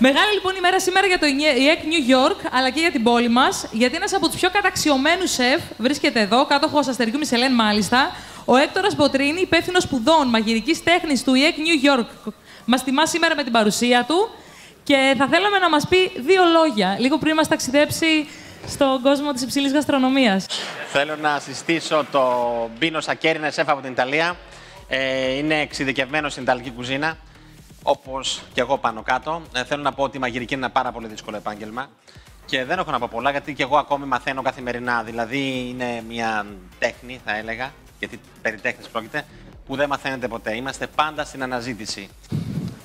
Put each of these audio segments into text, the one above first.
Μεγάλη λοιπόν ημέρα σήμερα για το ΙΕΚ New York, αλλά και για την πόλη μας, γιατί ένας από τους πιο καταξιωμένους σεφ βρίσκεται εδώ, κάτοχος αστεριού Μισελέν μάλιστα, ο Έκτορας Μποτρίνη, υπεύθυνος σπουδών μαγειρικής τέχνης του ΙΕΚ New York. Μας τιμά σήμερα με την παρουσία του και θα θέλαμε να μας πει δύο λόγια, λίγο πριν μας ταξιδέψει στον κόσμο της υψηλής γαστρονομίας. Θέλω να συστήσω το Μπίνο Σακέρι, είναι σεφ από την Ιταλία. Είναι εξειδικευμένος στην Ιταλική κουζίνα. Όπως και εγώ πάνω κάτω, θέλω να πω ότι η μαγειρική είναι ένα πάρα πολύ δύσκολο επάγγελμα και δεν έχω να πω πολλά γιατί και εγώ ακόμη μαθαίνω καθημερινά. Δηλαδή είναι μια τέχνη, θα έλεγα, γιατί περί τέχνης πρόκειται, που δεν μαθαίνετε ποτέ. Είμαστε πάντα στην αναζήτηση.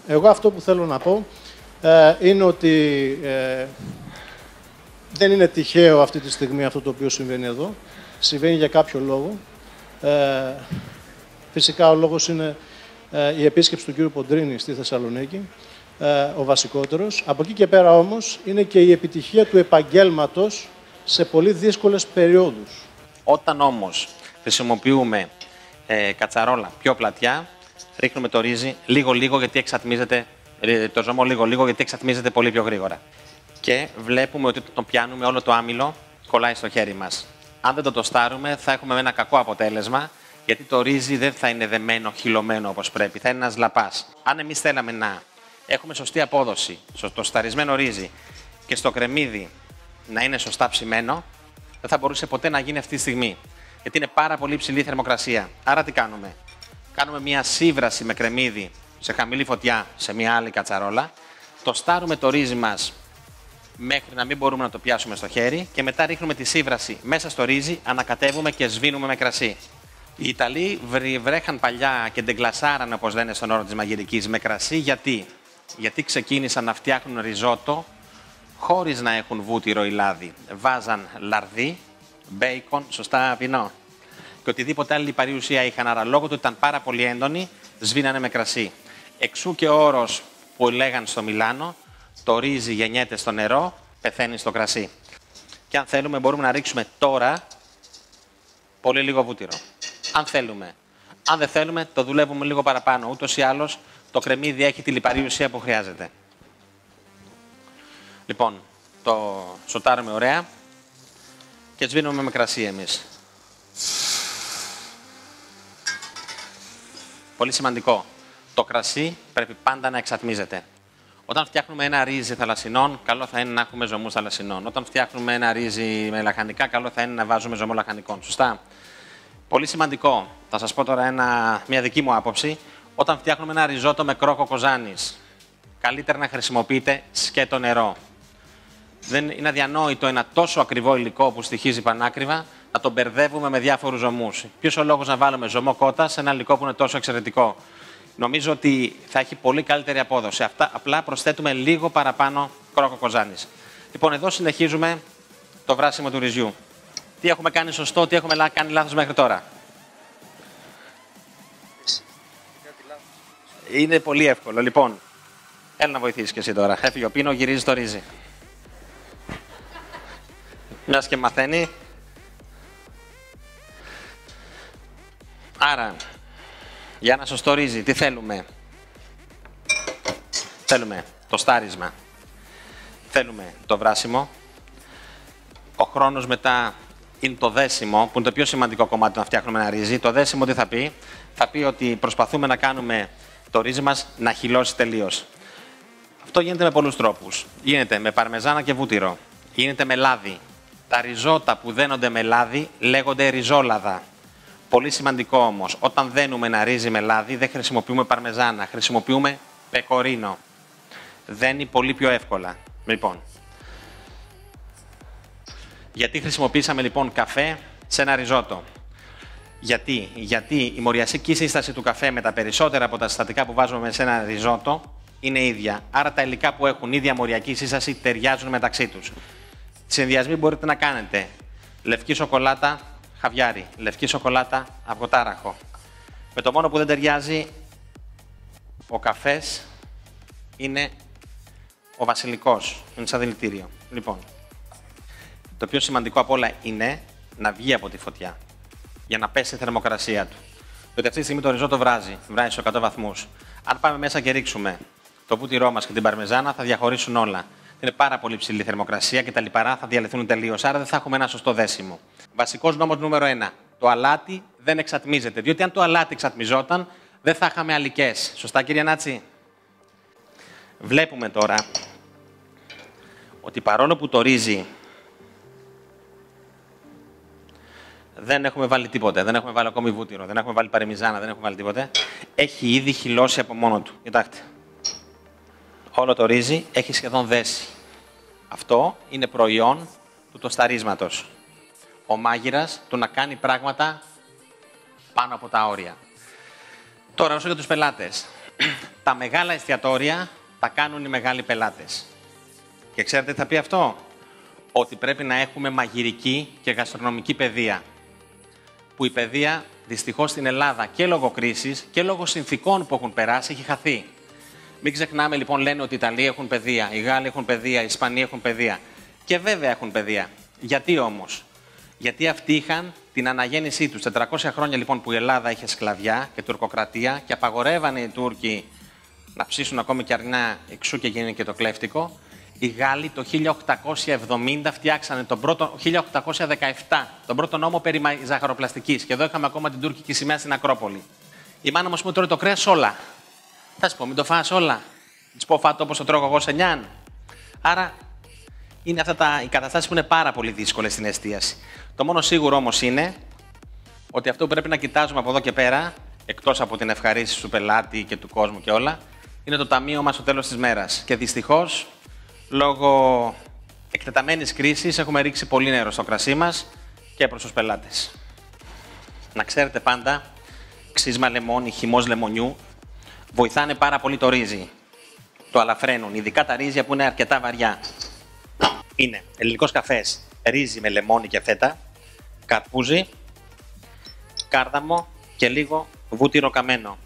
Εγώ αυτό που θέλω να πω είναι ότι δεν είναι τυχαίο αυτή τη στιγμή αυτό το οποίο συμβαίνει εδώ. Συμβαίνει για κάποιο λόγο. Φυσικά ο λόγος είναι η επίσκεψη του κ. Μποτρίνη στη Θεσσαλονίκη, ο βασικότερος. Από εκεί και πέρα όμως είναι και η επιτυχία του επαγγέλματος σε πολύ δύσκολες περιόδους. Όταν όμως χρησιμοποιούμε κατσαρόλα πιο πλατιά, ρίχνουμε το ρύζι λίγο-λίγο γιατί εξατμίζεται, το ζωμό λίγο-λίγο γιατί εξατμίζεται πολύ πιο γρήγορα. Και βλέπουμε ότι το πιάνουμε όλο το άμυλο κολλάει στο χέρι μας. Αν δεν το τοστάρουμε θα έχουμε ένα κακό αποτέλεσμα, γιατί το ρύζι δεν θα είναι δεμένο, χυλωμένο όπως πρέπει, θα είναι ένας λαπάς. Αν εμείς θέλαμε να έχουμε σωστή απόδοση στο τοσταρισμένο ρύζι και στο κρεμμύδι να είναι σωστά ψημένο, δεν θα μπορούσε ποτέ να γίνει αυτή τη στιγμή. Γιατί είναι πάρα πολύ υψηλή θερμοκρασία. Άρα τι κάνουμε? Κάνουμε μια σύβραση με κρεμμύδι σε χαμηλή φωτιά σε μια άλλη κατσαρόλα, τοστάρουμε το ρύζι μας μέχρι να μην μπορούμε να το πιάσουμε στο χέρι και μετά ρίχνουμε τη σύβραση μέσα στο ρύζι, ανακατεύουμε και σβήνουμε με κρασί. Οι Ιταλοί βρέχαν παλιά και ντεγκλασάραν, όπως λένε στον όρο της μαγειρικής, με κρασί. Γιατί ξεκίνησαν να φτιάχνουν ριζότο χωρίς να έχουν βούτυρο ή λάδι. Βάζαν λαρδί, μπέικον, σωστά πεινώ, και οτιδήποτε άλλη λιπαρή ουσία είχαν. Άρα λόγω του ήταν πάρα πολύ έντονοι, σβήνανε με κρασί. Εξού και ο όρος που λέγαν στο Μιλάνο, το ρύζι γεννιέται στο νερό, πεθαίνει στο κρασί. Και αν θέλουμε μπορούμε να ρίξουμε τώρα πολύ λίγο βούτυρο. Αν θέλουμε. Αν δεν θέλουμε, το δουλεύουμε λίγο παραπάνω. Ούτως ή άλλως, το κρεμμύδι έχει τη λιπαρή ουσία που χρειάζεται. Λοιπόν, το σοτάρουμε ωραία και σβήνουμε με κρασί εμείς. Πολύ σημαντικό. Το κρασί πρέπει πάντα να εξατμίζεται. Όταν φτιάχνουμε ένα ρύζι θαλασσινών, καλό θα είναι να έχουμε ζωμούς θαλασσινών. Όταν φτιάχνουμε ένα ρύζι με λαχανικά, καλό θα είναι να βάζουμε ζωμό λαχανικών. Σωστά. Πολύ σημαντικό. Θα σας πω τώρα μια δική μου άποψη. Όταν φτιάχνουμε ένα ριζότο με κρόκο κοζάνης, καλύτερα να χρησιμοποιείτε σκέτο νερό. Δεν είναι αδιανόητο ένα τόσο ακριβό υλικό που στοιχίζει πανάκριβα να το μπερδεύουμε με διάφορους ζωμούς. Ποιος ο λόγος να βάλουμε ζωμό κότα σε ένα υλικό που είναι τόσο εξαιρετικό? Νομίζω ότι θα έχει πολύ καλύτερη απόδοση. Απλά προσθέτουμε λίγο παραπάνω κρόκο κοζάνης. Λοιπόν, εδώ συνεχίζουμε το βράσιμο του ρυζιού. Τι έχουμε κάνει σωστό, τι έχουμε κάνει λάθος μέχρι τώρα? Είναι πολύ εύκολο. Λοιπόν, έλα να βοηθήσεις και εσύ τώρα. Έφυγε ο Πίνο, γυρίζει το ρύζι. Μιας και μαθαίνει. Άρα, για ένα σωστό ρύζι, τι θέλουμε? Θέλουμε το στάρισμα. Θέλουμε το βράσιμο. Ο χρόνος μετά είναι το δέσιμο, που είναι το πιο σημαντικό κομμάτι να φτιάχνουμε ένα ρύζι. Το δέσιμο τι θα πει? Θα πει ότι προσπαθούμε να κάνουμε το ρύζι μας να χυλώσει τελείως. Αυτό γίνεται με πολλούς τρόπους. Γίνεται με παρμεζάνα και βούτυρο. Γίνεται με λάδι. Τα ριζότα που δένονται με λάδι λέγονται ριζόλαδα. Πολύ σημαντικό όμως, όταν δένουμε ένα ρύζι με λάδι, δεν χρησιμοποιούμε παρμεζάνα, χρησιμοποιούμε πεκορίνο. Δένει πολύ πιο εύκολα. Λοιπόν, γιατί χρησιμοποίησαμε λοιπόν καφέ σε ένα ριζότο? Γιατί η μοριασική σύσταση του καφέ με τα περισσότερα από τα συστατικά που βάζουμε σε ένα ριζότο είναι ίδια. Άρα τα υλικά που έχουν ίδια μοριακή σύσταση ταιριάζουν μεταξύ τους. Συνδυασμοί μπορείτε να κάνετε λευκή σοκολάτα, χαβιάρι, λευκή σοκολάτα, αυγοτάραχο. Με το μόνο που δεν ταιριάζει ο καφές είναι ο βασιλικός. Είναι σαν δηλητήριο. Λοιπόν, το πιο σημαντικό απ' όλα είναι να βγει από τη φωτιά για να πέσει η θερμοκρασία του. Διότι αυτή τη στιγμή το ριζότο βράζει στους 100 βαθμούς. Αν πάμε μέσα και ρίξουμε το βούτυρό μας και την παρμεζάνα, θα διαχωρίσουν όλα. Είναι πάρα πολύ ψηλή θερμοκρασία και τα λιπαρά θα διαλυθούν τελείως. Άρα δεν θα έχουμε ένα σωστό δέσιμο. Βασικός νόμος νούμερο 1. Το αλάτι δεν εξατμίζεται. Διότι αν το αλάτι εξατμιζόταν, δεν θα είχαμε αλικές. Σωστά, κύριε Νάτση? Βλέπουμε τώρα ότι παρόλο που το ρύζι δεν έχουμε βάλει τίποτε, δεν έχουμε βάλει ακόμη βούτυρο, δεν έχουμε βάλει παρμεζάνα, δεν έχουμε βάλει τίποτε, έχει ήδη χυλώσει από μόνο του. Κοιτάξτε. Όλο το ρύζι έχει σχεδόν δέσει. Αυτό είναι προϊόν του τοσταρίσματος. Ο μάγειρας του να κάνει πράγματα πάνω από τα όρια. Τώρα, όσο για τους πελάτες. Τα μεγάλα εστιατόρια τα κάνουν οι μεγάλοι πελάτες. Και ξέρετε τι θα πει αυτό? Ότι πρέπει να έχουμε μαγειρική και γαστρονομική παιδεία. Που η παιδεία, δυστυχώς στην Ελλάδα και λόγω κρίσης και λόγω συνθηκών που έχουν περάσει, έχει χαθεί. Μην ξεχνάμε λοιπόν, λένε ότι οι Ιταλοί έχουν παιδεία, οι Γάλλοι έχουν παιδεία, οι Ισπανοί έχουν παιδεία. Και βέβαια έχουν παιδεία. Γιατί όμως? Γιατί αυτοί είχαν την αναγέννησή τους. 400 χρόνια λοιπόν που η Ελλάδα είχε σκλαβιά και τουρκοκρατία και απαγορεύανε οι Τούρκοι να ψήσουν ακόμη και αρνιά, εξού και γίνει και το κλέφτικο. Οι Γάλλοι το 1870 φτιάξανε τον πρώτο, 1817, τον πρώτο νόμο περί ζαχαροπλαστικής. Και εδώ είχαμε ακόμα την τουρκική σημαία στην Ακρόπολη. Η μάνα μου τρώει το κρέας όλα. Θα σου πω, μην το φας όλα. Της πω, φάτο όπως το τρώγω εγώ σε νιάν. Άρα είναι αυτά οι καταστάσεις που είναι πάρα πολύ δύσκολες στην εστίαση. Το μόνο σίγουρο όμως είναι ότι αυτό που πρέπει να κοιτάζουμε από εδώ και πέρα, εκτός από την ευχαρίστηση του πελάτη και του κόσμου και όλα, είναι το ταμείο μας στο τέλος της μέρας. Και δυστυχώς, λόγω εκτεταμένης κρίσης, έχουμε ρίξει πολύ νερό στο κρασί μας και προς τους πελάτες. Να ξέρετε πάντα, ξύσμα λεμόνι, χυμός λεμονιού, βοηθάνε πάρα πολύ το ρύζι. Το αλαφραίνουν, ειδικά τα ρύζια που είναι αρκετά βαριά. Είναι ελληνικός καφές, ρύζι με λεμόνι και φέτα, καρπούζι, κάρδαμο και λίγο βούτυρο καμένο.